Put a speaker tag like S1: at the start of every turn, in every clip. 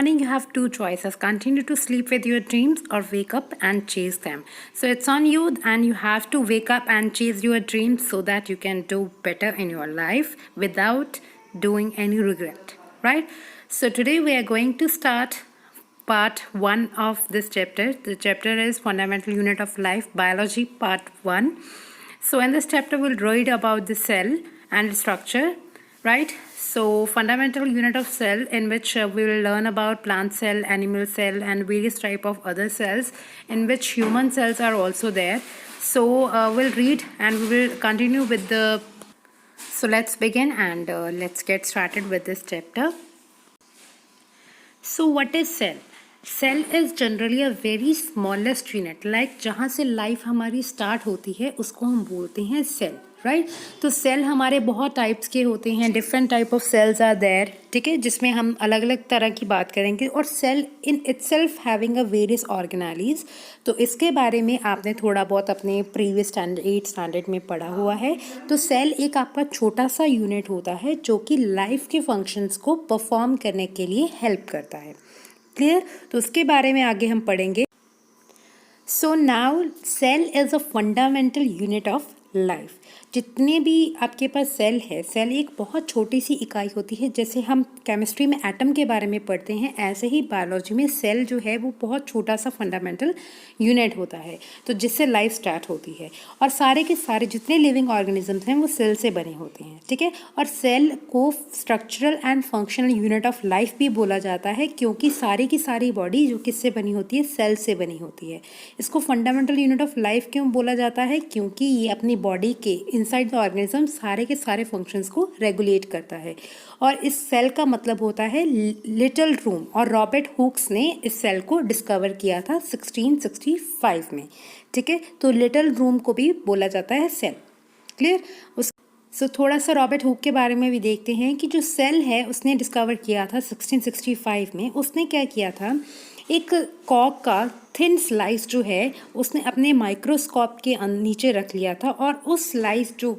S1: morning, you have two choices: continue to sleep with your dreams or wake up and chase them. So it's on you, and you have to wake up and chase your dreams so that you can do better in your life without doing any regret, right? So today we are going to start part 1 of this chapter. The chapter is Fundamental Unit of Life, Biology, part 1. So in this chapter, we'll read about the cell and its structure, right? So fundamental unit of cell, in which we will learn about plant cell, animal cell, and various type of other cells, in which human cells are also there. So we'll read and we will continue with the. So let's begin and let's get started with this chapter. So what is cell? Cell is generally a very smallest unit, like जहाँ से life हमारी start होती है उसको हम बोलते हैं cell, right? तो सेल हमारे बहुत टाइप्स के होते हैं, different type of cells are there, ठीक है, जिसमें हम अलग अलग तरह की बात करेंगे. और cell in itself having a various organise, तो इसके बारे में आपने थोड़ा बहुत अपने प्रीवियस स्टैंडर्ड 8th स्टैंडर्ड में पढ़ा हुआ है. तो सेल एक आपका छोटा सा यूनिट होता है जो कि लाइफ के फंक्शंस को परफॉर्म करने के लिए हेल्प करता है. क्लियर? तो उसके बारे में आगे हम पढ़ेंगे. So now cell is a fundamental unit of life. जितने भी आपके पास सेल है, सेल एक बहुत छोटी सी इकाई होती है. जैसे हम केमिस्ट्री में एटम के बारे में पढ़ते हैं, ऐसे ही बायोलॉजी में सेल जो है वो बहुत छोटा सा फंडामेंटल यूनिट होता है, तो जिससे लाइफ स्टार्ट होती है. और सारे के सारे जितने लिविंग ऑर्गेनिजम्स हैं वो सेल से बने होते हैं, ठीक है. और सेल को structural and functional unit of life भी बोला जाता है, क्योंकि सारी की सारी बॉडी जो किससे बनी होती है, सेल से बनी होती है. इसको फंडामेंटल यूनिट ऑफ लाइफ क्यों बोला जाता है? क्योंकि ये अपनी बॉडी के इनसाइड द ऑर्गेनिज्म सारे के सारे फंक्शंस को रेगुलेट करता है. और इस सेल का मतलब होता है लिटिल रूम, और रॉबर्ट हुक्स ने इस सेल को डिस्कवर किया था 1665 में, ठीक है. तो लिटिल रूम को भी बोला जाता है सेल. क्लियर? सो थोड़ा सा रॉबर्ट हुक के बारे में भी देखते हैं कि जो सेल है उसने डिस्कवर किया था 1665 में. उसने क्या किया था, एक कॉक का थिन स्लाइस जो है उसने अपने माइक्रोस्कोप के नीचे रख लिया था. और उस स्लाइस जो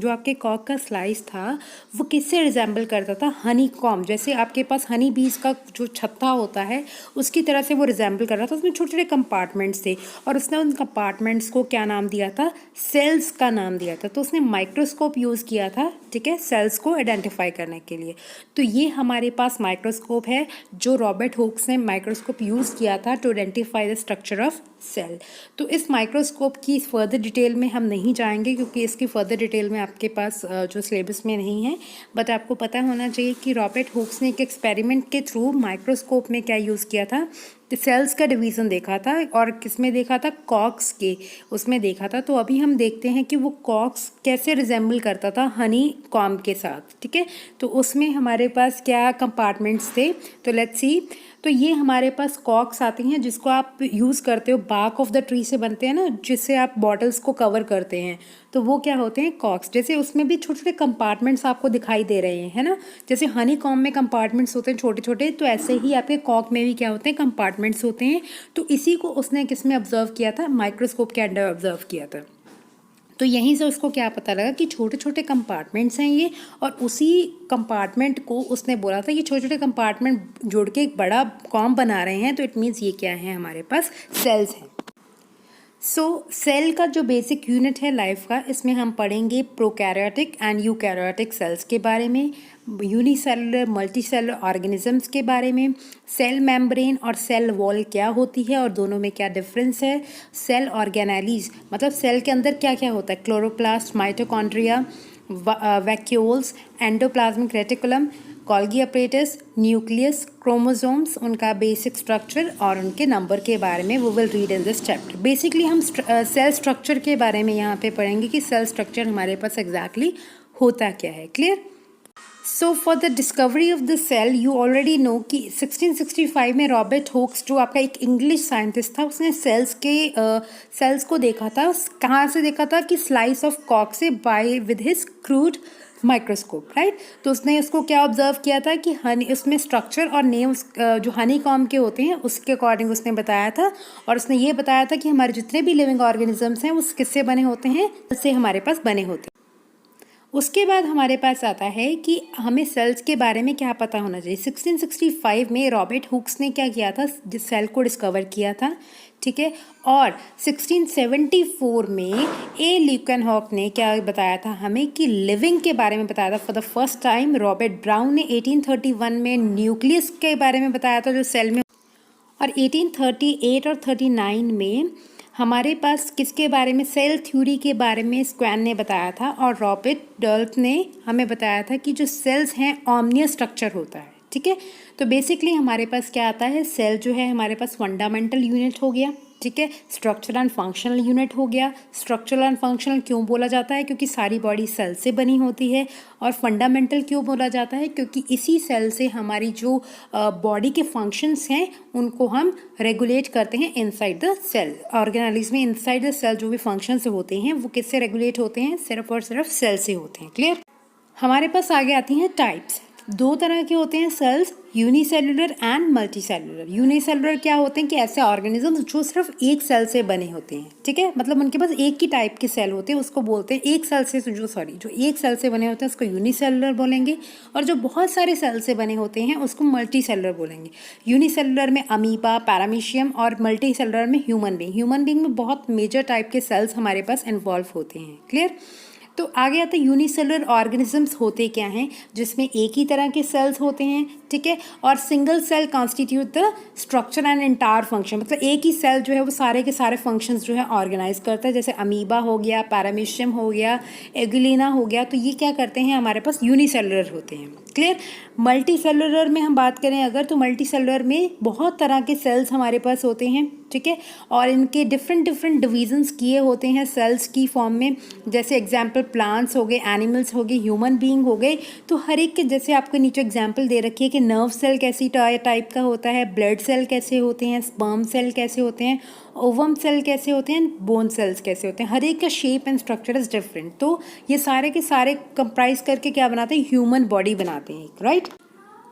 S1: आपके कॉक का स्लाइस था वो किससे रिजेंबल करता था? हनी कॉम. जैसे आपके पास हनी बीज का जो छत्ता होता है उसकी तरह से वो रिजेंबल कर रहा था. उसमें छोटे छोटे कंपार्टमेंट्स थे और उसने उन कंपार्टमेंट्स को क्या नाम दिया था? सेल्स का नाम दिया था. तो उसने माइक्रोस्कोप यूज़ किया था, ठीक है, सेल्स को आइडेंटिफाई करने के लिए. तो ये हमारे पास माइक्रोस्कोप है जो रॉबर्ट हुक्स ने माइक्रोस्कोप यूज़ किया था to identify the structure of cell. तो इस माइक्रोस्कोप की फर्दर डिटेल में हम नहीं जाएंगे, क्योंकि इसकी फर्दर डिटेल में आपके पास जो सिलेबस में नहीं है. बट आपको पता होना चाहिए कि रॉबर्ट हुक्स ने एक एक्सपेरिमेंट के थ्रू माइक्रोस्कोप में क्या यूज़ किया था, तो सेल्स का डिवीज़न देखा था. और किस में देखा था? कॉक्स के उसमें देखा था. तो अभी हम देखते हैं कि वो कॉक्स कैसे रिजेंबल करता था हनी कॉम के साथ, ठीक है. तो उसमें हमारे पास क्या कंपार्टमेंट्स थे, तो लेट्स सी. तो ये हमारे पास कॉक्स आती हैं जिसको आप यूज़ करते हो, बार्क ऑफ द ट्री से बनते हैं ना, जिससे आप बॉटल्स को कवर करते हैं. तो वो क्या होते हैं? कॉक्स. जैसे उसमें भी छोटे छोटे कंपार्टमेंट्स आपको दिखाई दे रहे हैं, है ना. जैसे हनी कॉम में कंपार्टमेंट्स होते हैं छोटे छोटे, तो ऐसे ही आपके कॉक में भी क्या होते हैं? कंपार्टमेंट्स होते हैं. तो इसी को उसने किस में ऑब्जर्व किया था? माइक्रोस्कोप के अंडर ऑब्जर्व किया था. तो यहीं से उसको क्या पता लगा कि छोटे छोटे कंपार्टमेंट्स हैं ये, और उसी कंपार्टमेंट को उसने बोला था कि छोटे छोटे कंपार्टमेंट जोड़ के एक बड़ा कॉम बना रहे हैं. तो इट मीन्स ये क्या है? हमारे पास सेल्स हैं. सो सेल का जो बेसिक यूनिट है लाइफ का, इसमें हम पढ़ेंगे प्रोकैरियोटिक एंड यूकैरियोटिक सेल्स के बारे में, यूनिसेलुलर मल्टीसेलुलर ऑर्गेनिजम्स के बारे में, सेल मेम्ब्रेन और सेल वॉल क्या होती है और दोनों में क्या डिफरेंस है, सेल ऑर्गेनेलीज मतलब सेल के अंदर क्या क्या होता है, chloroplast, mitochondria, vacuoles, endoplasmic reticulum, Golgi apparatus, nucleus, chromosomes, उनका बेसिक स्ट्रक्चर और उनके नंबर के बारे में वो will read in this chapter. Basically हम सेल स्ट्रक्चर के बारे में यहाँ पे पढ़ेंगे कि सेल स्ट्रक्चर हमारे पास एग्जैक्टली होता क्या है. Clear? So for the discovery of the cell you already know कि 1665 में रॉबर्ट हुक्स जो आपका एक इंग्लिश साइंटिस्ट था, उसने सेल्स को देखा था. कहाँ से देखा था? कि स्लाइस ऑफ कॉक से by with his crude microscope, right. तो उसने उसको क्या ऑब्जर्व किया था कि हनी, उसमें स्ट्रक्चर और नेम जो हनी कॉम के होते हैं उसके अकॉर्डिंग उसने बताया था. और उसने ये बताया था कि हमारे जितने भी लिविंग ऑर्गेनिजम्स हैं वो किससे बने होते हैं? से हमारे पास बने होते हैं. उसके बाद हमारे पास आता है कि हमें सेल्स के बारे में क्या पता होना चाहिए। 1665 में रॉबर्ट हुक्स ने क्या किया था, जिस सेल को डिस्कवर किया था, ठीक है। और 1674 में ए ल्यूकेनहॉक ने क्या बताया था हमें कि लिविंग के बारे में बताया था for the first time. Robert brown ने 1831 में न्यूक्लियस के बारे में बताया था जो सेल में, और 1838 और 39 में हमारे पास किसके बारे में, सेल थ्योरी के बारे में स्क्वैन ने बताया था। और रॉबर्ट डर्थ ने हमें बताया था कि जो सेल्स हैं ऑमनियस स्ट्रक्चर होता है, ठीक है। तो बेसिकली हमारे पास क्या आता है, सेल जो है हमारे पास फंडामेंटल यूनिट हो गया, ठीक है। स्ट्रक्चरल एंड फंक्शनल यूनिट हो गया। स्ट्रक्चरल एंड फंक्शनल क्यों बोला जाता है, क्योंकि सारी बॉडी सेल से बनी होती है। और फंडामेंटल क्यों बोला जाता है, क्योंकि इसी सेल से हमारी जो बॉडी के फंक्शंस हैं उनको हम रेगुलेट करते हैं इनसाइड द सेल। ऑर्गेनाइज में इनसाइड द सेल जो भी फंक्शंस होते हैं वो किससे रेगुलेट होते हैं, सिर्फ और सिर्फ सेल से होते हैं। क्लियर। हमारे पास आगे आती हैं टाइप्स। दो तरह के होते हैं cells, unicellular and multicellular. Unicellular क्या होते हैं कि ऐसे ऑर्गेनिज्म जो सिर्फ एक सेल से बने होते हैं, ठीक है। मतलब उनके पास एक ही टाइप के सेल होते हैं, उसको बोलते हैं एक सेल से जो एक सेल से बने होते हैं उसको यूनिसेलुलर बोलेंगे। और जो बहुत सारे सेल से बने होते हैं उसको मल्टीसेलुलर बोलेंगे। यूनिसेलुलर में अमीबा, पैरामीशियम, और मल्टीसेलुलर में ह्यूमन बीइंग। ह्यूमन बीइंग में बहुत मेजर टाइप के सेल्स हमारे पास इन्वॉल्व होते हैं। क्लियर। तो आगे आते हैं यूनिसेलुलर ऑर्गेनिजम्स होते क्या हैं, जिसमें एक ही तरह के सेल्स होते हैं, ठीक है। और single cell constitute the structure and entire function. मतलब एक ही सेल जो है वो सारे के सारे फंक्शंस जो है ऑर्गेनाइज करता है। जैसे अमीबा हो गया, पैरामीशियम हो गया, एगुलिना हो गया, तो ये क्या करते हैं, हमारे पास यूनिसेलुलर होते हैं। क्लियर। मल्टी सेलुलर में हम बात करें अगर, तो मल्टी सेलुलर में बहुत तरह के सेल्स हमारे पास होते हैं, ठीक है। और इनके डिफरेंट डिवीजन्स किए होते हैं सेल्स की फॉर्म में। जैसे एग्जाम्पल प्लांट्स हो गए, एनिमल्स हो गए, ह्यूमन बीइंग हो गए। तो हर एक के जैसे आपको नीचे एग्जाम्पल दे रखी है कि नर्व सेल कैसी टाइप का होता है, ब्लड सेल कैसे होते हैं, स्पर्म सेल कैसे होते हैं, ओवम सेल कैसे होते हैं, बोन सेल्स कैसे होते हैं। हर एक का shape and structure is different. तो ये सारे के सारे कंप्राइज करके क्या बनाते हैं, ह्यूमन बॉडी बनाते हैं, राइट।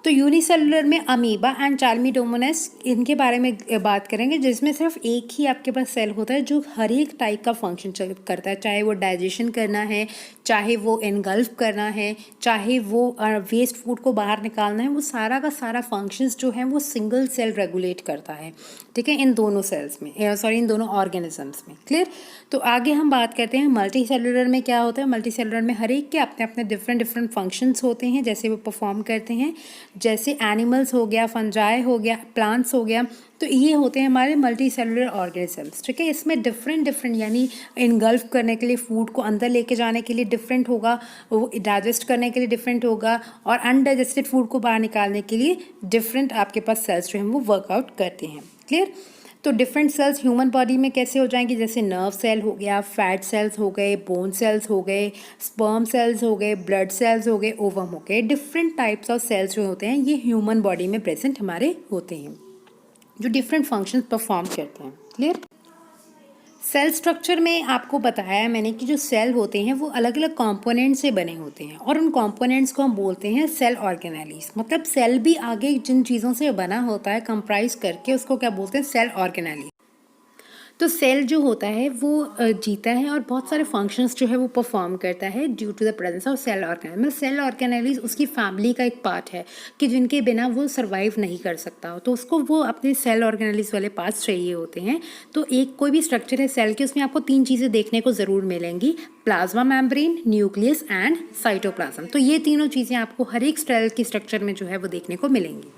S1: तो यूनिसेलुलर में अमीबा एंड चाल्मीडोमोनास, इनके बारे में बात करेंगे, जिसमें सिर्फ एक ही आपके पास सेल होता है जो हर एक टाइप का फंक्शन करता है। चाहे वो डाइजेशन करना है, चाहे वो एनगल्फ करना है, चाहे वो वेस्ट फूड को बाहर निकालना है, वो सारा का सारा फंक्शंस जो है वो सिंगल सेल रेगुलेट करता है, ठीक है, इन दोनों सेल्स में, इन दोनों ऑर्गेनिजम्स में। क्लियर। तो आगे हम बात करते हैं मल्टी सेलुलर में क्या होता है। मल्टी सेलुलर में हर एक के अपने अपने डिफरेंट फंक्शंस होते हैं, जैसे वो परफॉर्म करते हैं। जैसे एनिमल्स हो गया, फंजाई हो गया, प्लांट्स हो गया, तो ये होते हैं हमारे मल्टी सेलुलर ऑर्गेनिजम्स, ठीक है। इसमें डिफरेंट यानी इनगल्फ करने के लिए, फूड को अंदर लेके जाने के लिए डिफरेंट होगा, वो डाइजेस्ट करने के लिए डिफरेंट होगा, और अनडाइजेस्टेड फूड को बाहर निकालने के लिए डिफरेंट आपके पास सेल्स जो हैं वो वर्कआउट करते हैं। क्लियर। तो डिफरेंट सेल्स ह्यूमन बॉडी में कैसे हो जाएंगे, जैसे नर्व सेल हो गया, फैट सेल्स हो गए, बोन सेल्स हो गए, स्पर्म सेल्स हो गए, ब्लड सेल्स हो गए, ओवम हो गए। डिफरेंट टाइप्स ऑफ सेल्स जो होते हैं ये ह्यूमन बॉडी में प्रेजेंट हमारे होते हैं, जो डिफरेंट फंक्शंस परफॉर्म करते हैं। क्लियर। सेल स्ट्रक्चर में आपको बताया मैंने कि जो सेल होते हैं वो अलग अलग कंपोनेंट से बने होते हैं, और उन कंपोनेंट्स को हम बोलते हैं सेल ऑर्गेनेलीज। मतलब सेल भी आगे जिन चीज़ों से बना होता है कंप्राइज करके, उसको क्या बोलते हैं, सेल ऑर्गेनेलीज। तो सेल जो होता है वो जीता है और बहुत सारे फंक्शंस जो है वो परफॉर्म करता है due to the presence of cell organelle. मतलब सेल ऑर्गेनेलीज उसकी फैमिली का एक पार्ट है कि जिनके बिना वो सर्वाइव नहीं कर सकता, तो उसको वो अपने सेल ऑर्गेनेलीज वाले पार्ट्स चाहिए होते हैं। तो एक कोई भी स्ट्रक्चर है सेल की, उसमें आपको 3 चीज़ें देखने को ज़रूर मिलेंगी, plasma membrane, nucleus and cytoplasm. तो ये तीनों चीज़ें आपको हर एक सेल के स्ट्रक्चर में जो है वो देखने को मिलेंगी।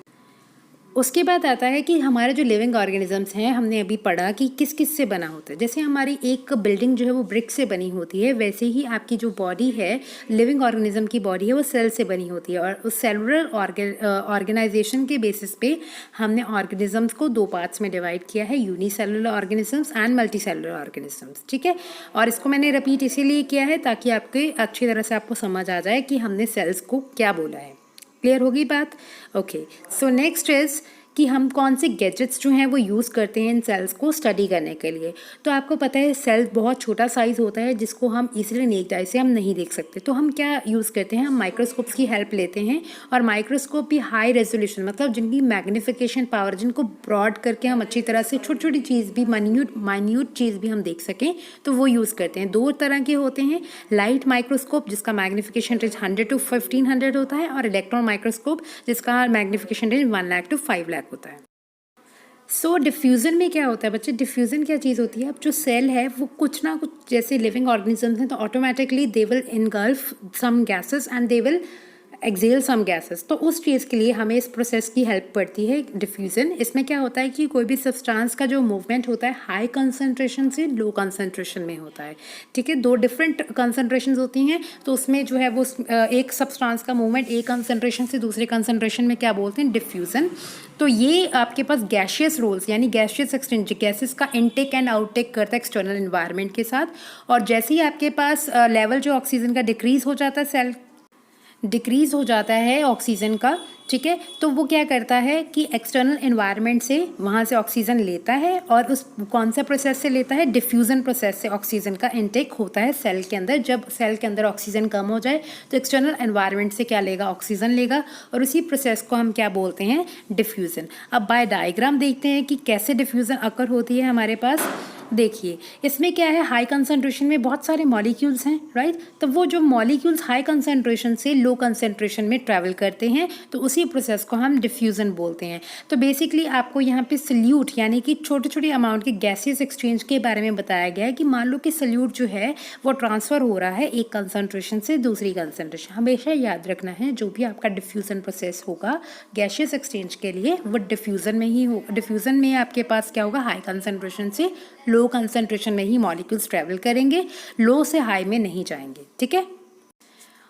S1: उसके बाद आता है कि हमारे जो लिविंग ऑर्गेनिजम्स हैं, हमने अभी पढ़ा कि किस किस से बना होता है। जैसे हमारी एक बिल्डिंग जो है वो ब्रिक से बनी होती है, वैसे ही आपकी जो बॉडी है, लिविंग ऑर्गेनिज्म की बॉडी है, वो सेल से बनी होती है। और उस सेलुलर ऑर्गेनाइजेशन के बेसिस पे हमने ऑर्गेनिजम्स को 2 पार्ट्स में डिवाइड किया है, unicellular organisms and multi cellular organisms, ठीक है। और इसको मैंने रिपीट इसीलिए किया है ताकि आपके अच्छी तरह से आपको समझ आ जाए कि हमने सेल्स को क्या बोला है। क्लियर होगी बात। ओके, सो नेक्स्ट इज कि हम कौन से गैजेट्स जो हैं वो यूज़ करते हैं इन सेल्स को स्टडी करने के लिए। तो आपको पता है सेल बहुत छोटा साइज़ होता है जिसको हम इजीली नेक्ड आई से हम नहीं देख सकते, तो हम क्या यूज़ करते हैं, हम माइक्रोस्कोप्स की हेल्प लेते हैं। और माइक्रोस्कोप भी हाई रेजोल्यूशन, मतलब जिनकी मैग्नीफिकेशन पावर, जिनको ब्रॉड करके हम अच्छी तरह से छोटी छोटी चीज़ भी, माइन्यूट चीज़ भी हम देख सकें, तो वो यूज़ करते हैं। दो तरह के होते हैं, लाइट माइक्रोस्कोप जिसका मैग्नीफिकेशन रेंज 100 to 1500 होता है, और इलेक्ट्रॉन माइक्रोस्कोप जिसका magnification range 1 lakh to 5 lakh होता है। सो डिफ्यूज़न में क्या होता है बच्चे, डिफ्यूज़न क्या चीज़ होती है, अब जो सेल है वो कुछ ना कुछ, जैसे लिविंग ऑर्गेनिजम्स हैं तो automatically they will engulf some gases and they will expel some gases. तो उस चीज़ के लिए हमें इस प्रोसेस की हेल्प पड़ती है डिफ्यूज़न। इसमें क्या होता है कि कोई भी सब्सटेंस का जो मूवमेंट होता है हाई कंसंट्रेशन से लो कंसंट्रेशन में होता है, ठीक है। दो डिफरेंट कंसंट्रेशंस होती हैं, तो उसमें जो है वो एक सब्सटेंस का मूवमेंट एक कंसंट्रेशन से दूसरे कंसंट्रेशन में क्या बोलते हैं, डिफ्यूज़न। तो ये आपके पास गैशियस रोल्स, यानी गैशियस एक्सचेंज, गैसेस का इनटेक एंड आउटटेक करता है एक्सटर्नल एनवायरनमेंट के साथ। और जैसे ही आपके पास लेवल जो ऑक्सीजन का डिक्रीज हो जाता है, सेल डिक्रीज़ हो जाता है ऑक्सीजन का, ठीक है, तो वो क्या करता है कि एक्सटर्नल एनवायरनमेंट से वहाँ से ऑक्सीजन लेता है, और उस कौन सा प्रोसेस से लेता है, डिफ्यूज़न प्रोसेस से ऑक्सीजन का इनटेक होता है सेल के अंदर। जब सेल के अंदर ऑक्सीजन कम हो जाए तो एक्सटर्नल एनवायरनमेंट से क्या लेगा, ऑक्सीजन लेगा, और उसी प्रोसेस को हम क्या बोलते हैं, डिफ्यूज़न। अब बाय डायग्राम देखते हैं कि कैसे डिफ्यूज़न अकर होती है हमारे पास। देखिए इसमें क्या है, हाई कंसंट्रेशन में बहुत सारे मॉलिक्यूल्स हैं, राइट। तो वो जो मॉलिक्यूल्स हाई कंसंट्रेशन से लो कंसंट्रेशन में ट्रैवल करते हैं, तो उसी प्रोसेस को हम डिफ्यूज़न बोलते हैं। तो बेसिकली आपको यहाँ पे सल्यूट, यानी कि छोटे छोटे अमाउंट के गैसेस एक्सचेंज के बारे में बताया गया है कि मान लो कि सल्यूट जो है वो ट्रांसफ़र हो रहा है एक कंसंट्रेशन से दूसरी कंसंट्रेशन। हमेशा याद रखना है जो भी आपका डिफ्यूज़न प्रोसेस होगा गैसियस एक्सचेंज के लिए, वो डिफ्यूज़न में ही होगा। डिफ्यूज़न में आपके पास क्या होगा, हाई कंसंट्रेशन से लो कंसंट्रेशन में ही मॉलिक्यूल्स ट्रैवल करेंगे, लो से हाई में नहीं जाएंगे, ठीक है।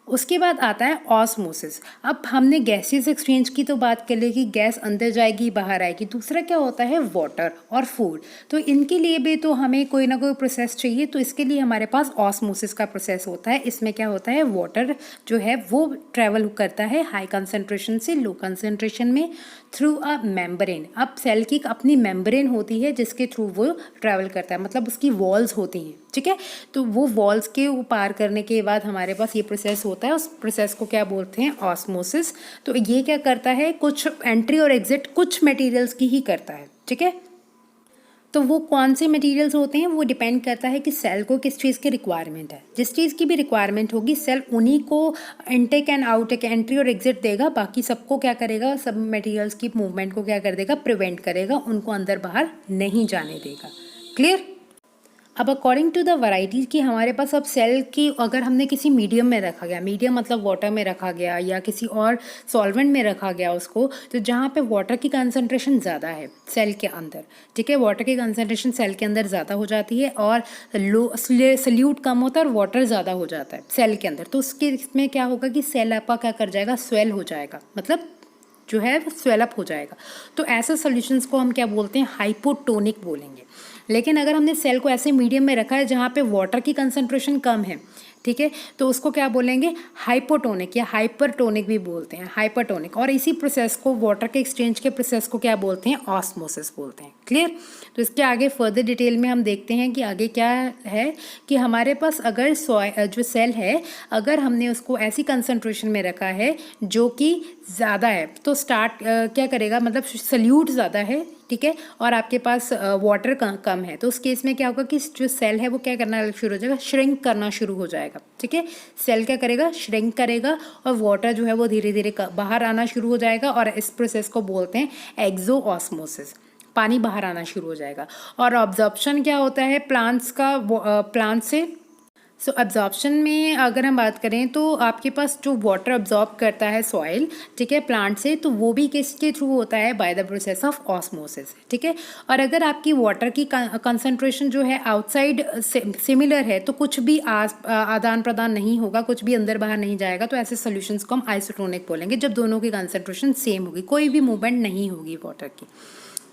S1: उसके बाद आता है ऑस्मोसिस। अब हमने गैसेस एक्सचेंज की तो बात कर ली कि गैस अंदर जाएगी बाहर आएगी, दूसरा क्या होता है, वाटर और फूड। तो इनके लिए भी तो हमें कोई ना कोई प्रोसेस चाहिए, तो इसके लिए हमारे पास ऑस्मोसिस का प्रोसेस होता है। इसमें क्या होता है, वाटर जो है वो ट्रैवल करता है हाई कंसंट्रेशन से लो कंसंट्रेशन में थ्रू अ मेम्ब्रेन। अब सेल की अपनी मेम्ब्रेन होती है जिसके थ्रू वो ट्रैवल करता है, मतलब उसकी वॉल्स होती हैं, ठीक है। तो वो वॉल्स के पार करने के बाद हमारे पास ये प्रोसेस होता है, उस प्रोसेस को क्या बोलते हैं, ऑस्मोसिस। तो ये क्या करता है, कुछ एंट्री और एग्जिट कुछ मटेरियल्स की ही करता है, ठीक है। तो वो कौन से मटेरियल्स होते हैं, वो डिपेंड करता है कि सेल को किस चीज़ की रिक्वायरमेंट है। जिस चीज़ की भी रिक्वायरमेंट होगी सेल उन्हीं को इनटेक एंड आउटटेक, एंट्री और एग्जिट देगा, बाकी सबको क्या करेगा, सब मटेरियल्स की मूवमेंट को क्या कर देगा, प्रिवेंट करेगा, उनको अंदर बाहर नहीं जाने देगा। क्लियर। अब अकॉर्डिंग टू द वैरायटी कि हमारे पास अब सेल की, अगर हमने किसी मीडियम में रखा गया, मीडियम मतलब वाटर में रखा गया या किसी और सॉल्वेंट में रखा गया उसको, तो जहाँ पे वाटर की कंसंट्रेशन ज़्यादा है सेल के अंदर, ठीक है, वाटर की कंसंट्रेशन सेल के अंदर ज़्यादा हो जाती है, और लो सल्यूट कम होता है और वाटर ज़्यादा हो जाता है सेल के अंदर, तो उसके इसमें क्या होगा कि सेल आपका क्या कर जाएगा, स्वेल हो जाएगा, मतलब जो है स्वेलअप हो जाएगा। तो ऐसे सॉल्यूशंस को हम क्या बोलते हैं, हाइपोटोनिक बोलेंगे। लेकिन अगर हमने सेल को ऐसे मीडियम में रखा है जहाँ पे वाटर की कंसंट्रेशन कम है, ठीक है, तो उसको क्या बोलेंगे, हाइपोटोनिक या हाइपरटोनिक भी बोलते हैं, हाइपरटोनिक। और इसी प्रोसेस को, वाटर के एक्सचेंज के प्रोसेस को क्या बोलते हैं, ऑस्मोसिस बोलते हैं। क्लियर। तो इसके आगे फर्दर डिटेल में हम देखते हैं कि आगे क्या है कि हमारे पास अगर जो सेल है, अगर हमने उसको ऐसी कंसंट्रेशन में रखा है जो कि ज़्यादा है, तो स्टार्ट क्या करेगा, मतलब सल्यूट ज़्यादा है, ठीक है, और आपके पास वाटर कम है, तो उस केस में क्या होगा कि जो सेल है वो क्या करना शुरू हो जाएगा, श्रिंक करना शुरू हो जाएगा, ठीक है। सेल क्या करेगा, श्रिंक करेगा, और वाटर जो है वो धीरे धीरे बाहर आना शुरू हो जाएगा, और इस प्रोसेस को बोलते हैं एक्सो ऑस्मोसिस, पानी बाहर आना शुरू हो जाएगा। और ऑब्जॉर्प्शन क्या होता है प्लांट्स का, प्लांट से। सो एब्जॉर्प्शन में अगर हम बात करें तो आपके पास जो वाटर एब्जॉर्ब करता है सॉइल, ठीक है, प्लांट से, तो वो भी किसके थ्रू होता है, by the process of osmosis, ठीक है। और अगर आपकी वाटर की कंसंट्रेशन जो है आउटसाइड सिमिलर है, तो कुछ भी आदान प्रदान नहीं होगा, कुछ भी अंदर बाहर नहीं जाएगा, तो ऐसे सॉल्यूशंस को हम आइसोटोनिक बोलेंगे, जब दोनों की कंसंट्रेशन सेम होगी, कोई भी मूवमेंट नहीं होगी वाटर की।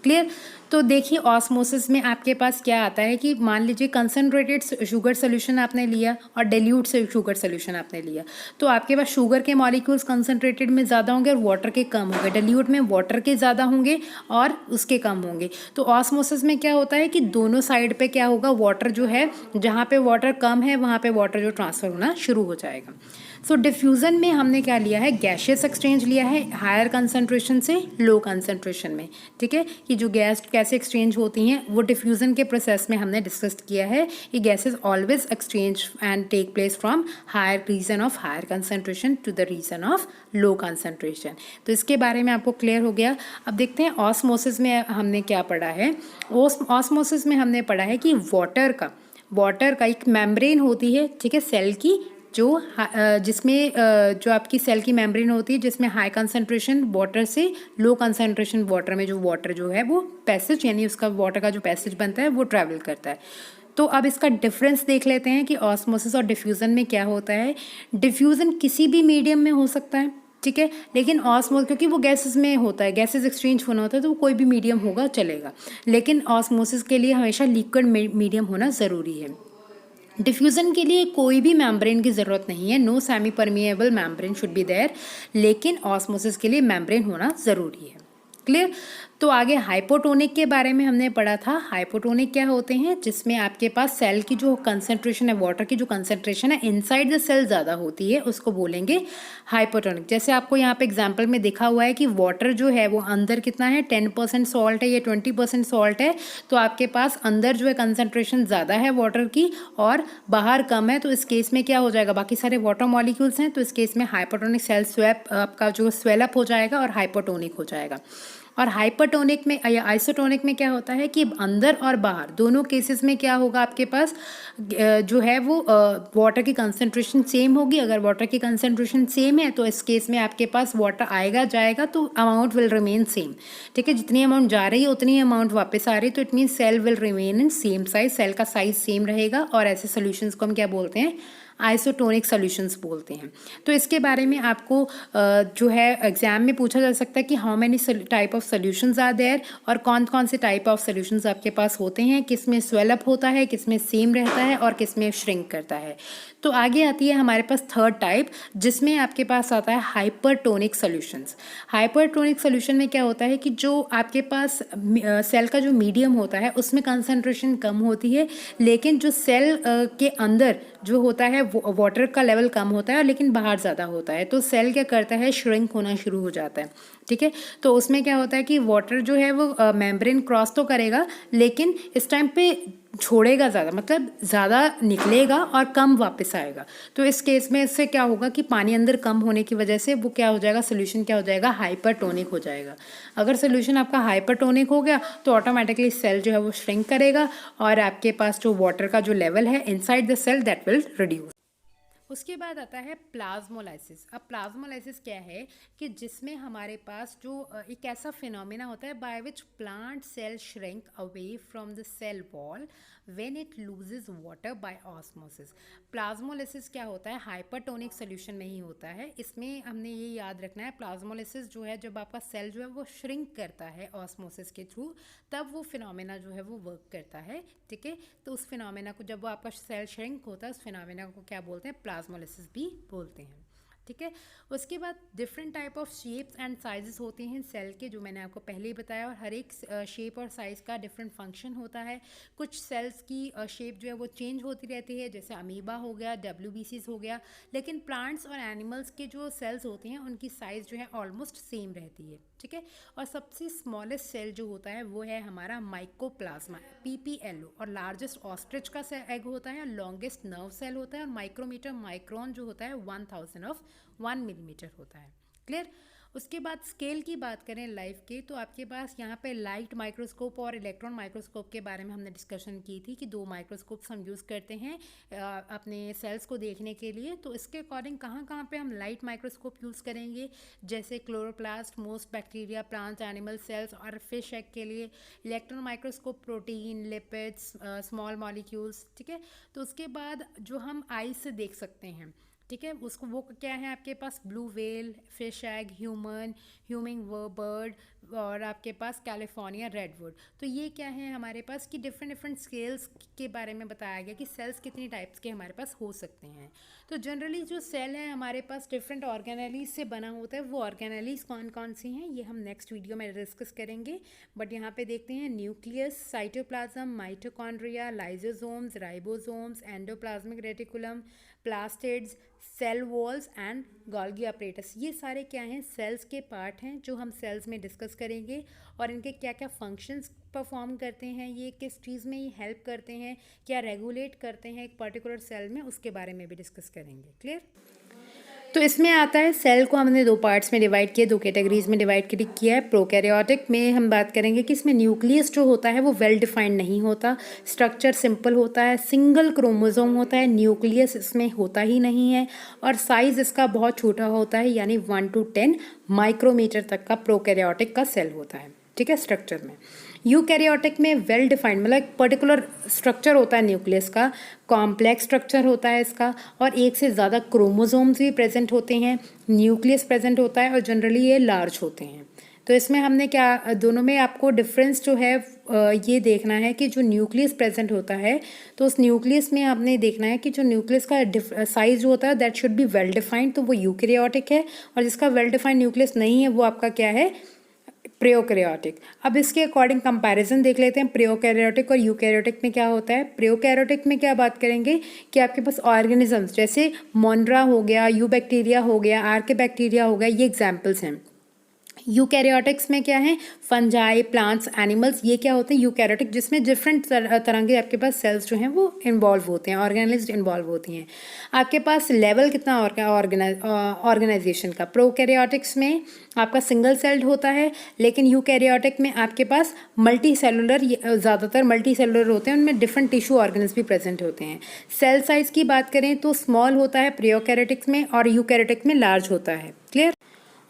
S1: क्लियर। तो देखिए ऑस्मोसिस में आपके पास क्या आता है कि मान लीजिए कंसनट्रेटेड शुगर सोल्यूशन आपने लिया और डिल्यूट से शुगर सोल्यूशन आपने लिया, तो आपके पास शुगर के मॉलिक्यूल्स कंसनट्रेटेड में ज़्यादा होंगे और वाटर के कम होंगे, डिल्यूट में वाटर के ज़्यादा होंगे और उसके कम होंगे। तो ऑस्मोसिस में क्या होता है कि दोनों साइड पे क्या होगा, वाटर जो है, जहाँ पे वाटर कम है वहाँ पे वाटर जो ट्रांसफ़र होना शुरू हो जाएगा। सो डिफ्यूज़न में हमने क्या लिया है, गैशियस एक्सचेंज लिया है हायर कंसनट्रेशन से लो कंसनट्रेशन में। ठीक है, कि जो गैस कैसे एक्सचेंज होती हैं वो डिफ्यूज़न के प्रोसेस में हमने डिस्कस किया है कि gases always exchange and take place from higher region of higher concentration to the region of low concentration. तो इसके बारे में आपको क्लियर हो गया। अब देखते हैं ऑस्मोसिस में हमने क्या पढ़ा है। ऑस्मोसिस में हमने पढ़ा है कि वाटर का एक मेम्ब्रेन होती है, ठीक है, सेल की, जिसमें जो आपकी सेल की मेम्ब्रेन होती है जिसमें हाई कंसनट्रेशन वाटर से लो कंसनट्रेशन वाटर में जो वाटर जो है वो पैसेज, यानी उसका वाटर का जो पैसेज बनता है वो ट्रैवल करता है। तो अब इसका डिफरेंस देख लेते हैं कि ऑस्मोसिस और डिफ्यूज़न में क्या होता है। डिफ्यूज़न किसी भी मीडियम में हो सकता है, ठीक है, लेकिन ऑस्मोस क्योंकि वो गैसेस में होता है, गैसेस एक्सचेंज होना होता है, तो वो कोई भी मीडियम होगा चलेगा, लेकिन ऑस्मोसिस के लिए हमेशा लिक्विड मीडियम होना ज़रूरी है। डिफ्यूज़न के लिए कोई भी मेम्ब्रेन की ज़रूरत नहीं है, no semi permeable membrane should be there, लेकिन ऑस्मोसिस के लिए मेम्ब्रेन होना ज़रूरी है। क्लियर। तो आगे हाइपोटोनिक के बारे में हमने पढ़ा था। हाइपोटोनिक क्या होते हैं, जिसमें आपके पास सेल की जो कंसंट्रेशन है, वाटर की जो कंसंट्रेशन है इनसाइड द सेल ज़्यादा होती है, उसको बोलेंगे हाइपोटोनिक। जैसे आपको यहाँ पे एग्जांपल में दिखा हुआ है कि वाटर जो है वो अंदर कितना है, 10% सॉल्ट है या 20% सॉल्ट है, तो आपके पास अंदर जो है कंसंट्रेशन ज़्यादा है वाटर की और बाहर कम है, तो इस केस में क्या हो जाएगा, बाकी सारे वाटर मॉलिक्यूल्स हैं, तो इस केस में हाइपोटोनिक सेल स्वैप आपका जो स्वेलअप हो जाएगा और हाइपोटोनिक हो जाएगा। और हाइपरटोनिक में या आइसोटोनिक में क्या होता है कि अंदर और बाहर दोनों केसेस में क्या होगा, आपके पास जो है वो वाटर की कंसंट्रेशन सेम होगी। अगर वाटर की कंसंट्रेशन सेम है तो इस केस में आपके पास वाटर आएगा जाएगा तो अमाउंट विल रिमेन सेम, ठीक है, जितनी अमाउंट जा रही है उतनी अमाउंट वापस आ रही है, तो it mean cell will remain in same size, cell का साइज सेम रहेगा, और ऐसे सोल्यूशंस को हम क्या बोलते हैं, आइसोटोनिक सॉल्यूशंस बोलते हैं। तो इसके बारे में आपको जो है एग्जाम में पूछा जा सकता है कि how many type of solutions are there, और कौन कौन से टाइप ऑफ सॉल्यूशंस आपके पास होते हैं, किस में स्वेल अप होता है, किस में सेम रहता है और किस में श्रिंक करता है। तो आगे आती है हमारे पास थर्ड टाइप, जिसमें आपके पास आता है हाइपरटोनिक सॉल्यूशंस। हाइपरटोनिक सॉल्यूशन में क्या होता है कि जो आपके पास सेल का जो मीडियम होता है उसमें कंसंट्रेशन कम होती है, लेकिन जो सेल के अंदर जो होता है वाटर का लेवल कम होता है लेकिन बाहर ज़्यादा होता है, तो सेल क्या करता है, श्रिंक होना शुरू हो जाता है, ठीक है। तो उसमें क्या होता है कि वाटर जो है वो मेम्ब्रेन क्रॉस तो करेगा लेकिन इस टाइम पे छोड़ेगा ज़्यादा, मतलब ज़्यादा निकलेगा और कम वापस आएगा। तो इस केस में इससे क्या होगा कि पानी अंदर कम होने की वजह से वो क्या हो जाएगा, सोल्यूशन क्या हो जाएगा, हाइपरटोनिक हो जाएगा। अगर सोल्यूशन आपका हाइपरटोनिक हो गया तो ऑटोमेटिकली सेल जो है वो श्रिंक करेगा और आपके पास जो वाटर का जो लेवल है inside the cell that will reduce. उसके बाद आता है प्लाज्मोलाइसिस। अब प्लाज्मोलाइसिस क्या है कि जिसमें हमारे पास जो एक ऐसा फिनोमेना होता है by which plant cell shrink away from the cell wall when it loses water by osmosis. Plasmolysis क्या होता है, हाइपरटोनिक सोल्यूशन में ही होता है। इसमें हमने ये याद रखना है, प्लाज्मोलाइसिस जो है जब आपका सेल जो है वो श्रिंक करता है ऑस्मोसिस के थ्रू, तब वो फिनोमेना जो है वो वर्क करता है, ठीक है। तो उस फिनोमेना को, जब वो आपका सेल श्रिंक होता है, उस फिनोमेना को क्या बोलते हैं, प्लाज्मोलाइसिस भी बोलते हैं, ठीक है। उसके बाद different type of shapes and sizes होते हैं सेल के, जो मैंने आपको पहले ही बताया, और हर एक शेप और साइज़ का डिफरेंट फंक्शन होता है। कुछ सेल्स की शेप जो है वो चेंज होती रहती है, जैसे अमीबा हो गया, WBCs हो गया, लेकिन प्लांट्स और एनिमल्स के जो सेल्स होते हैं उनकी साइज़ जो है ऑलमोस्ट सेम रहती है, ठीक है। और सबसे स्मॉलेस्ट सेल जो होता है वो है हमारा माइकोप्लाज्मा, PPLO, और लार्जेस्ट ऑस्ट्रिच का एग होता है, लॉन्गेस्ट नर्व सेल होता है, और माइक्रोमीटर माइक्रोन जो होता है 1000 ऑफ 1 मिलीमीटर होता है। क्लियर। उसके बाद स्केल की बात करें लाइफ के, तो आपके पास यहाँ पे लाइट माइक्रोस्कोप और इलेक्ट्रॉन माइक्रोस्कोप के बारे में हमने डिस्कशन की थी कि 2 माइक्रोस्कोप्स हम यूज़ करते हैं अपने सेल्स को देखने के लिए। तो इसके अकॉर्डिंग कहाँ कहाँ पे हम लाइट माइक्रोस्कोप यूज़ करेंगे, जैसे chloroplast, most bacteria, plants, animal cells और फिश एग के लिए। Electron microscope protein, lipids, small molecules, ठीक है। तो उसके बाद जो हम आई से देख सकते हैं, ठीक है, उसको वो क्या है आपके पास, blue whale, fish egg, humming bird, और आपके पास कैलिफोर्निया रेडवुड। तो ये क्या है हमारे पास कि डिफरेंट डिफरेंट स्केल्स के बारे में बताया गया कि सेल्स कितनी टाइप्स के हमारे पास हो सकते हैं। तो जनरली जो सेल है हमारे पास डिफरेंट ऑर्गेनेलीज से बना होता है। वो ऑर्गेनेलीज कौन कौन सी हैं ये हम नेक्स्ट वीडियो में डिस्कस करेंगे। बट यहाँ पे देखते हैं nucleus, cytoplasm, mitochondria, lysosomes, ribosomes, endoplasmic reticulum, plastids, cell walls and Golgi apparatus। ये सारे क्या हैं, सेल्स के पार्ट हैं जो हम सेल्स में डिस्कस करेंगे, और इनके क्या क्या फंक्शंस परफॉर्म करते हैं, ये किस चीज़ में ये हेल्प करते हैं, क्या रेगुलेट करते हैं एक पर्टिकुलर सेल में, उसके बारे में भी डिस्कस करेंगे। क्लियर? तो इसमें आता है, सेल को हमने दो पार्ट्स में डिवाइड किया, दो कैटेगरीज में डिवाइड किया है। प्रोकैरियोटिक में हम बात करेंगे कि इसमें न्यूक्लियस जो होता है वो वेल डिफाइंड नहीं होता, स्ट्रक्चर सिंपल होता है, सिंगल क्रोमोसोम होता है, न्यूक्लियस इसमें होता ही नहीं है, और साइज इसका बहुत छोटा होता है, यानी 1 to 10 माइक्रोमीटर तक का प्रोकैरियोटिक का सेल होता है। ठीक है, स्ट्रक्चर में। यूकैरियोटिक में वेल डिफाइंड, मतलब पर्टिकुलर स्ट्रक्चर होता है न्यूक्लियस का, कॉम्प्लेक्स स्ट्रक्चर होता है इसका, और एक से ज़्यादा क्रोमोसोम्स भी प्रेजेंट होते हैं, न्यूक्लियस प्रेजेंट होता है, और जनरली ये लार्ज होते हैं। तो इसमें हमने क्या, दोनों में आपको डिफरेंस जो है ये देखना है कि जो न्यूक्लियस प्रेजेंट होता है तो उस न्यूक्लियस में आपने देखना है कि जो न्यूक्लियस का साइज जो होता है that should be well defined, तो वो यूकैरियोटिक है, और जिसका वेल डिफाइंड न्यूक्लियस नहीं है वो आपका क्या है, प्रोकैरियोटिक। अब इसके अकॉर्डिंग कंपैरिजन देख लेते हैं, प्रोकैरियोटिक और यूकैरियोटिक में क्या होता है। प्रोकैरियोटिक में क्या बात करेंगे कि आपके पास ऑर्गेनिजम्स जैसे मोनरा हो गया, यू बैक्टीरिया हो गया, आर्के बैक्टीरिया हो गया, ये एग्जाम्पल्स हैं। यूकैरियोटिक्स में क्या है, फंजाई, प्लांट्स, एनिमल्स, ये क्या होते हैं यूकैरियोटिक, जिसमें डिफरेंट तरह के आपके पास सेल्स जो हैं वो इन्वॉल्व होते हैं, ऑर्गेनाइज्ड इन्वॉल्व होती हैं। आपके पास लेवल कितना ऑर्गेनाइजेशन का, प्रोकैरियोटिक्स में आपका सिंगल सेल्ड होता है, लेकिन यूकैरियोटिक में आपके पास मल्टी सेलुलर, ज़्यादातर मल्टी सेलुलर होते हैं, उनमें डिफरेंट टिश्यू ऑर्गेन्स भी प्रेजेंट होते हैं। सेल साइज की बात करें तो स्मॉल होता है प्रोकैरियोटिक्स में, और यूकैरियोटिक में लार्ज होता है। क्लियर?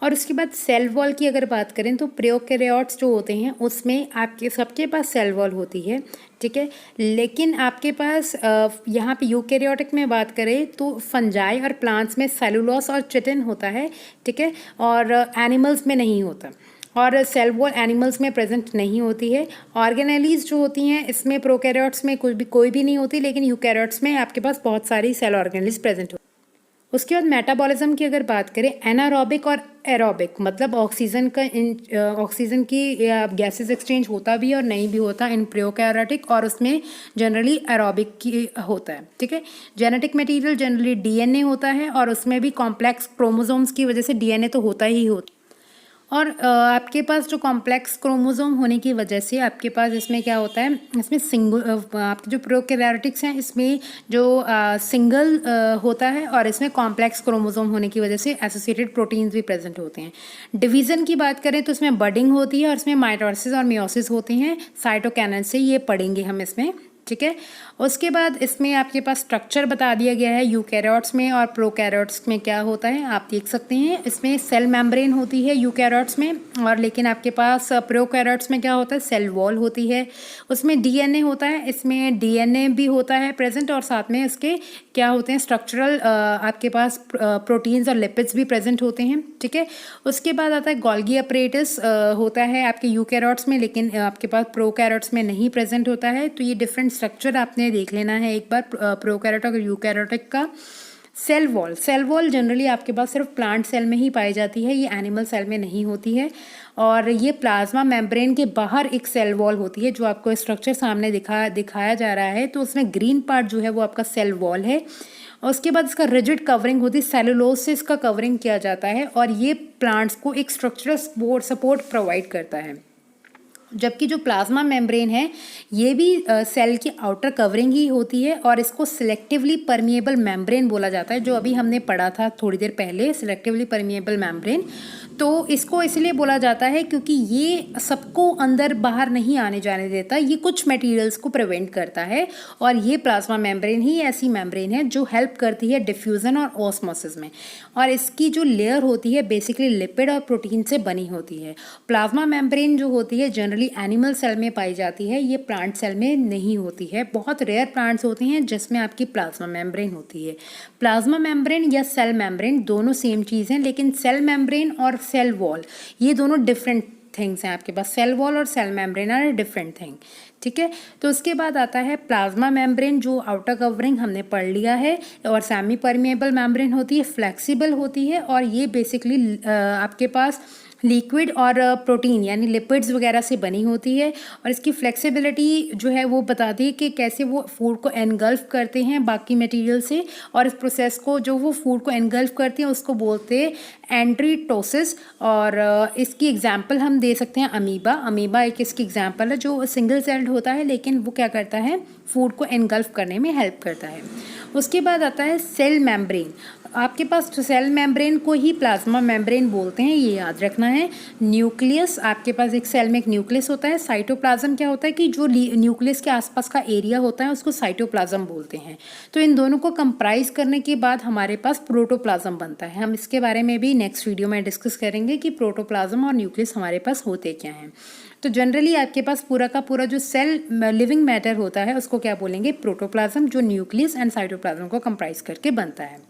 S1: और उसके बाद सेल वॉल की अगर बात करें तो प्रोकैरियोट्स जो होते हैं उसमें आपके सबके पास सेल वॉल होती है। ठीक है, लेकिन आपके पास यहाँ पे यूकैरियोटिक में बात करें तो फंजाई और प्लांट्स में सेलुलोस और चिटिन होता है। ठीक है, और एनिमल्स में नहीं होता, और सेल वॉल एनिमल्स में प्रेजेंट नहीं होती है। ऑर्गेनेलीज जो होती हैं इसमें प्रोकैरियोट्स में कोई भी नहीं होती, लेकिन यूकैरियोट्स में आपके पास बहुत सारी सेल ऑर्गेनेलीज प्रेजेंट होती है। उसके बाद मेटाबॉलिज्म की अगर बात करें, एनारोबिक और एरोबिक, मतलब ऑक्सीजन की गैसेस एक्सचेंज होता भी और नहीं भी होता इन प्रोकैरियोटिक, और उसमें जनरली एरोबिक की होता है। ठीक है, जेनेटिक मटेरियल जनरली डीएनए होता है, और उसमें भी कॉम्प्लेक्स क्रोमोसोम्स की वजह से डीएनए तो होता ही होता है, और आपके पास जो कॉम्प्लेक्स क्रोमोसोम होने की वजह से आपके पास इसमें क्या होता है, इसमें आपके जो प्रोकैरियोटिक्स हैं इसमें जो सिंगल होता है, और इसमें कॉम्प्लेक्स क्रोमोसोम होने की वजह से एसोसिएटेड प्रोटीन्स भी प्रेजेंट होते हैं। डिवीज़न की बात करें तो इसमें बडिंग होती है, और इसमें माइटोसिस और मियोसिस होते हैं, साइटोकिनेसिस से ये पढ़ेंगे हम इसमें। ठीक है, उसके बाद इसमें आपके पास स्ट्रक्चर बता दिया गया है यूकैरियोट्स में और प्रोकैरियोट्स में क्या होता है, आप देख सकते हैं। इसमें सेल मेम्ब्रेन होती है यूकैरियोट्स में, और लेकिन आपके पास प्रोकैरियोट्स में क्या होता है, सेल वॉल होती है, उसमें डीएनए होता है, इसमें डीएनए भी होता है प्रेजेंट, और साथ में इसके क्या होते हैं, स्ट्रक्चरल आपके पास प्रोटीन्स और लिपिड्स भी प्रेजेंट होते हैं। ठीक है, उसके बाद आता है गोल्गी अपरेटस होता है आपके यूकैरियोट्स में, लेकिन आपके पास प्रोकैरियोट्स में नहीं प्रेजेंट होता है। तो ये डिफरेंट स्ट्रक्चर आपने देख लेना है एक बार प्रोकैरियोटिक और यूकैरियोटिक का। सेल वॉल जनरली आपके पास सिर्फ प्लांट सेल में ही पाई जाती है, ये एनिमल सेल में नहीं होती है, और ये प्लाज्मा मेम्ब्रेन के बाहर एक सेल वॉल होती है, जो आपको स्ट्रक्चर सामने दिखाया जा रहा है। तो उसमें ग्रीन पार्ट जो है वो आपका सेल वॉल है, और उसके बाद इसका रिजिड कवरिंग होती है, सेलुलोज से इसका कवरिंग किया जाता है, और ये प्लांट्स को एक स्ट्रक्चरल सपोर्ट प्रोवाइड करता है। जबकि जो प्लाज्मा मेम्ब्रेन है ये भी सेल की आउटर कवरिंग ही होती है, और इसको सिलेक्टिवली परमिएबल मेम्ब्रेन बोला जाता है, जो अभी हमने पढ़ा था थोड़ी देर पहले, सिलेक्टिवली परमिएबल मेम्ब्रेन। तो इसको इसलिए बोला जाता है क्योंकि ये सबको अंदर बाहर नहीं आने जाने देता, ये कुछ मटेरियल्स को प्रिवेंट करता है, और ये प्लाज्मा मेम्ब्रेन ही ऐसी मेम्ब्रेन है जो हेल्प करती है डिफ्यूज़न और ऑस्मोसिस में, और इसकी जो लेयर होती है बेसिकली लिपिड और प्रोटीन से बनी होती है। प्लाज्मा मेम्ब्रेन जो होती है जनरली जनरली एनिमल सेल में पाई जाती है, ये प्लांट सेल में नहीं होती है। बहुत रेयर प्लांट्स होते हैं जिसमें आपकी प्लाज्मा मेम्ब्रेन होती है। प्लाज्मा मेम्ब्रेन या सेल मेम्ब्रेन दोनों सेम चीज़ हैं, लेकिन सेल मेम्ब्रेन और सेल वॉल ये दोनों डिफरेंट थिंग्स हैं आपके पास। सेल वॉल और cell membrane are different thing, ठीक है। तो उसके बाद आता है प्लाज्मा मेम्ब्रेन, जो आउटर कवरिंग हमने पढ़ लिया है, और सेमी परमिएबल मेम्ब्रेन होती है, फ्लेक्सिबल होती है, और ये बेसिकली आपके पास लिक्विड और प्रोटीन यानी लिपिड्स वगैरह से बनी होती है। और इसकी फ्लेक्सिबिलिटी जो है वो बताती है कि कैसे वो फूड को एनगल्फ करते हैं बाकी मटेरियल से, और इस प्रोसेस को जो वो फूड को एनगल्फ करते हैं उसको बोलते हैं एंट्रीटोसिस। और इसकी एग्जांपल हम दे सकते हैं अमीबा। अमीबा एक इसकी एग्जांपल है जो सिंगल सेल्ड होता है, लेकिन वो क्या करता है, फूड को एनगल्फ करने में हेल्प करता है। उसके बाद आता है सेल मेम्ब्रेन। आपके पास सेल मेम्ब्रेन को ही प्लाज्मा मेम्ब्रेन बोलते हैं, ये याद रखना है। न्यूक्लियस, आपके पास एक सेल में एक न्यूक्लियस होता है। साइटोप्लाज्म क्या होता है कि जो न्यूक्लियस के आसपास का एरिया होता है उसको साइटोप्लाज्म बोलते हैं। तो इन दोनों को कंप्राइज करने के बाद हमारे पास प्रोटोप्लाज्म बनता है। हम इसके बारे में भी नेक्स्ट वीडियो में डिस्कस करेंगे कि प्रोटोप्लाज्म और न्यूक्लियस हमारे पास होते क्या हैं। तो जनरली आपके पास पूरा का पूरा जो सेल लिविंग मैटर होता है उसको क्या बोलेंगे, प्रोटोप्लाज्म, जो न्यूक्लियस एंड साइटोप्लाज्म को कंप्राइज करके बनता है।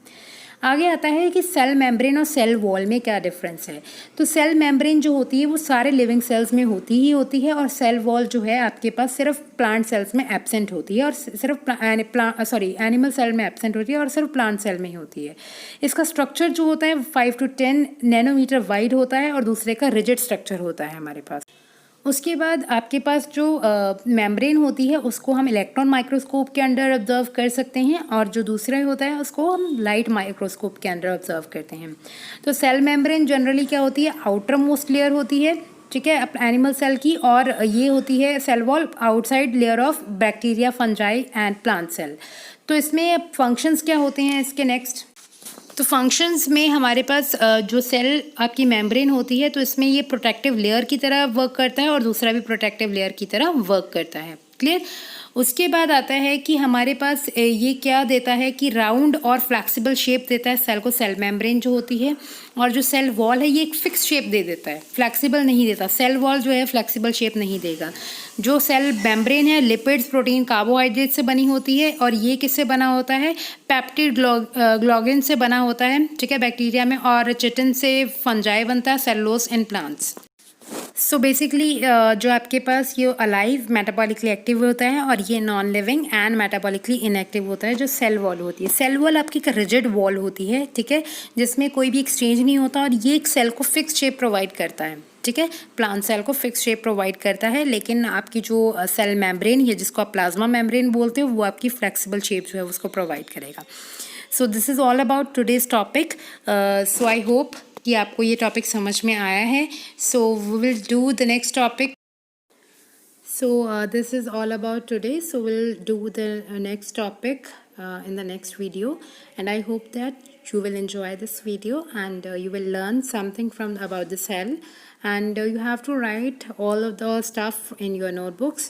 S1: आगे आता है कि सेल मेम्ब्रेन और सेल वॉल में क्या डिफरेंस है। तो सेल मेम्ब्रेन जो होती है वो सारे लिविंग सेल्स में होती ही होती है, और सेल वॉल जो है आपके पास सिर्फ प्लांट सेल्स में एब्सेंट होती है, और सिर्फ एनिमल सेल में एब्सेंट होती है और सिर्फ प्लांट सेल में ही होती है। इसका स्ट्रक्चर जो होता है 5 to 10 नैनोमीटर वाइड होता है, और दूसरे का रिजिड स्ट्रक्चर होता है हमारे पास। उसके बाद आपके पास जो मेम्ब्रेन होती है उसको हम इलेक्ट्रॉन माइक्रोस्कोप के अंडर ऑब्जर्व कर सकते हैं, और जो दूसरा होता है उसको हम लाइट माइक्रोस्कोप के अंडर ऑब्जर्व करते हैं। तो सेल मेम्ब्रेन जनरली क्या होती है, आउटर मोस्ट लेयर होती है, ठीक है, एनिमल सेल की, और ये होती है cell wall outside layer of bacteria, fungi and plant cell. तो इसमें फंक्शंस क्या होते हैं इसके नेक्स्ट। तो फंक्शंस में हमारे पास जो सेल आपकी मेम्ब्रेन होती है तो इसमें ये प्रोटेक्टिव लेयर की तरह वर्क करता है, और दूसरा भी प्रोटेक्टिव लेयर की तरह वर्क करता है। क्लियर। उसके बाद आता है कि हमारे पास ये क्या देता है कि राउंड और फ्लेक्सिबल शेप देता है सेल को, सेल मेम्ब्रेन जो होती है। और जो सेल वॉल है ये एक फिक्स शेप दे देता है, फ्लेक्सिबल नहीं देता। सेल वॉल जो है फ्लेक्सिबल शेप नहीं देगा। जो सेल मेम्ब्रेन है लिपिड्स, प्रोटीन, कार्बोहाइड्रेट से बनी होती है, और ये किससे बना होता है, पेप्टिड ग्लोबिन से बना होता है, ठीक है, बैक्टीरिया में, और चिटिन से फंजाई बनता है, cellulose in plants. So basically जो आपके पास ये अलाइव मेटाबॉलिकली एक्टिव होता है, और ये non living and metabolically inactive होता है जो सेल वॉल होती है। सेल वॉल आपकी एक रिजिड वॉल होती है, ठीक है, जिसमें कोई भी एक्सचेंज नहीं होता, और ये एक सेल को फिक्स शेप प्रोवाइड करता है, ठीक है, प्लांट सेल को फिक्स शेप प्रोवाइड करता है। लेकिन आपकी जो सेल मेम्ब्रेन है जिसको आप प्लाज्मा मेम्ब्रेन बोलते हो वो आपकी फ्लेक्सिबल शेप जो है उसको प्रोवाइड करेगा। So this is all about today's topic. So I hope कि आपको ये टॉपिक समझ में आया है। So we will do the next topic. So this is all about today. So we'll do the next topic in the next video, and I hope that you will enjoy this video and you will learn something from about the cell, and you have to write all of the stuff in your notebooks.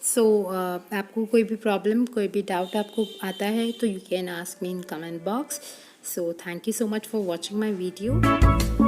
S1: So आपको कोई भी problem, कोई भी doubt आपको आता है तो you can ask me in comment box. So thank you so much for watching my video.